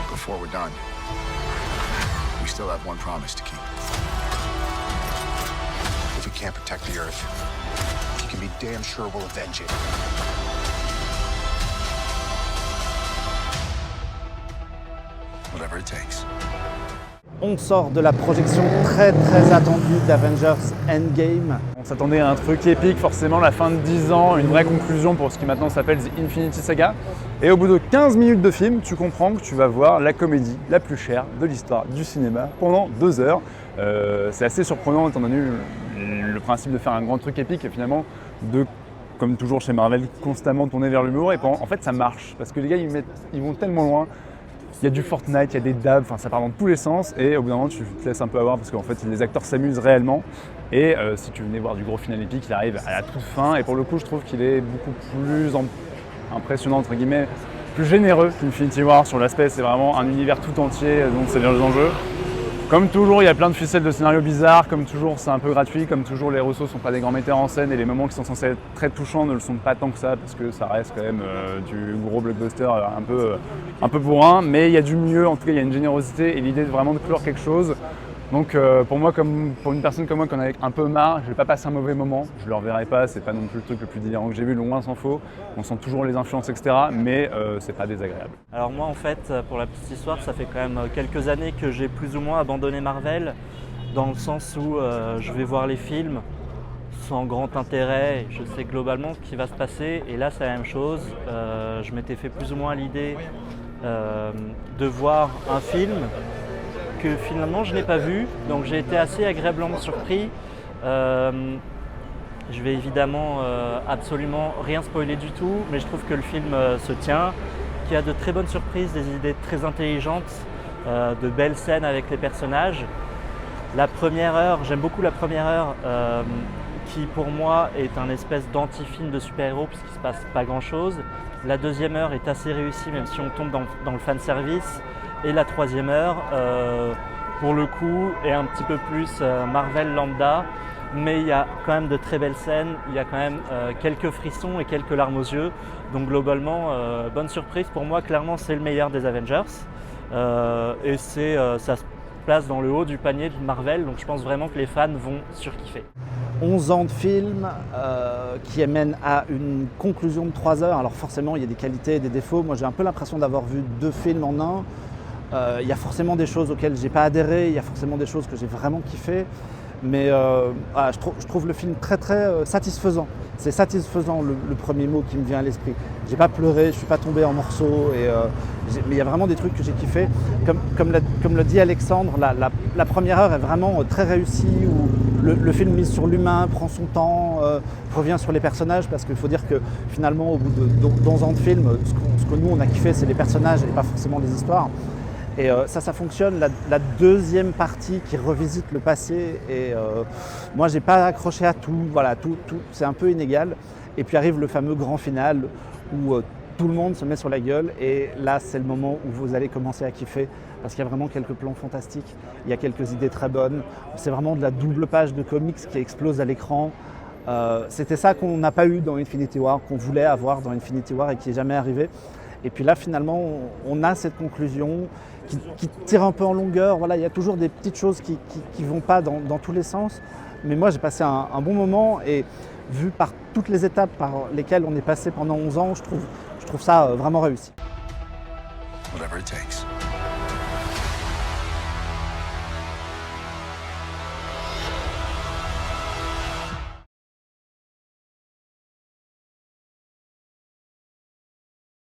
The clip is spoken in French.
Before we're done, we still have one promise to keep. If we can't protect the Earth, you can be damn sure we'll avenge it. Whatever it takes. On sort de la projection très attendue d'Avengers Endgame. On s'attendait à un truc épique, forcément, la fin de 10 ans, une vraie conclusion pour ce qui maintenant s'appelle The Infinity Saga. Et au bout de 15 minutes de film, tu comprends que tu vas voir la comédie la plus chère de l'histoire du cinéma pendant 2 heures. C'est assez surprenant étant donné le principe de faire un grand truc épique et finalement de, comme toujours chez Marvel, constamment tourner vers l'humour. Et en fait, ça marche parce que les gars, ils vont tellement loin. Il y a du Fortnite, il y a des dabs, enfin ça part dans tous les sens et au bout d'un moment tu te laisses un peu avoir parce qu'en fait les acteurs s'amusent réellement et si tu venais voir du gros final épique, il arrive à la toute fin et pour le coup je trouve qu'il est beaucoup plus impressionnant entre guillemets, plus généreux qu'Infinity War sur l'aspect, c'est vraiment un univers tout entier donc c'est bien les enjeux. Comme toujours, il y a plein de ficelles de scénarios bizarres, comme toujours c'est un peu gratuit, comme toujours les Russo ne sont pas des grands metteurs en scène et les moments qui sont censés être très touchants ne le sont pas tant que ça parce que ça reste quand même du gros blockbuster un peu bourrin, mais il y a du mieux, en tout cas il y a une générosité et l'idée vraiment de clore quelque chose. Donc pour moi, comme pour une personne comme moi qui en a un peu marre, je ne vais pas passer un mauvais moment, je ne le reverrai pas, c'est pas non plus le truc le plus délirant que j'ai vu, loin s'en faut, on sent toujours les influences etc. mais c'est pas désagréable. Alors moi en fait, pour la petite histoire, ça fait quand même quelques années que j'ai plus ou moins abandonné Marvel, dans le sens où je vais voir les films sans grand intérêt, je sais globalement ce qui va se passer et là c'est la même chose, je m'étais fait plus ou moins l'idée de voir un film que finalement je n'ai pas vu, donc j'ai été assez agréablement surpris. Je vais évidemment absolument rien spoiler du tout, mais je trouve que le film se tient, qu'il y a de très bonnes surprises, des idées très intelligentes, de belles scènes avec les personnages. La première heure, j'aime beaucoup la première heure qui pour moi est un espèce d'anti-film de super-héros puisqu'il ne se passe pas grand-chose. La deuxième heure est assez réussie même si on tombe dans le fanservice. Et la troisième heure, pour le coup, est un petit peu plus Marvel lambda, mais il y a quand même de très belles scènes, il y a quand même quelques frissons et quelques larmes aux yeux. Donc globalement, bonne surprise. Pour moi, clairement, c'est le meilleur des Avengers. Et ça se place dans le haut du panier de Marvel, donc je pense vraiment que les fans vont surkiffer. 11 ans de film qui amène à une conclusion de 3 heures. Alors forcément, il y a des qualités et des défauts. Moi, j'ai un peu l'impression d'avoir vu 2 films en un. Il y a forcément des choses auxquelles j'ai pas adhéré, il y a forcément des choses que j'ai vraiment kiffé, mais je trouve le film très satisfaisant. C'est satisfaisant le premier mot qui me vient à l'esprit. J'ai pas pleuré, je suis pas tombé en morceaux, mais il y a vraiment des trucs que j'ai kiffé. Comme le dit Alexandre, la première heure est vraiment très réussie, où le film mise sur l'humain, prend son temps, revient sur les personnages, parce qu'il faut dire que finalement au bout de 11 ans de film, ce que nous on a kiffé c'est les personnages et pas forcément les histoires. Et ça fonctionne. La deuxième partie qui revisite le passé, et moi j'ai pas accroché à tout, voilà, tout c'est un peu inégal. Et puis arrive le fameux grand final où tout le monde se met sur la gueule, et là c'est le moment où vous allez commencer à kiffer, parce qu'il y a vraiment quelques plans fantastiques, il y a quelques idées très bonnes, c'est vraiment de la double page de comics qui explose à l'écran. C'était ça qu'on n'a pas eu dans Infinity War, qu'on voulait avoir dans Infinity War et qui n'est jamais arrivé. Et puis là, finalement, on a cette conclusion qui tire un peu en longueur. Voilà, il y a toujours des petites choses qui ne vont pas dans tous les sens. Mais moi, j'ai passé un bon moment, et vu par toutes les étapes par lesquelles on est passé pendant 11 ans, je trouve ça vraiment réussi. Whatever it takes.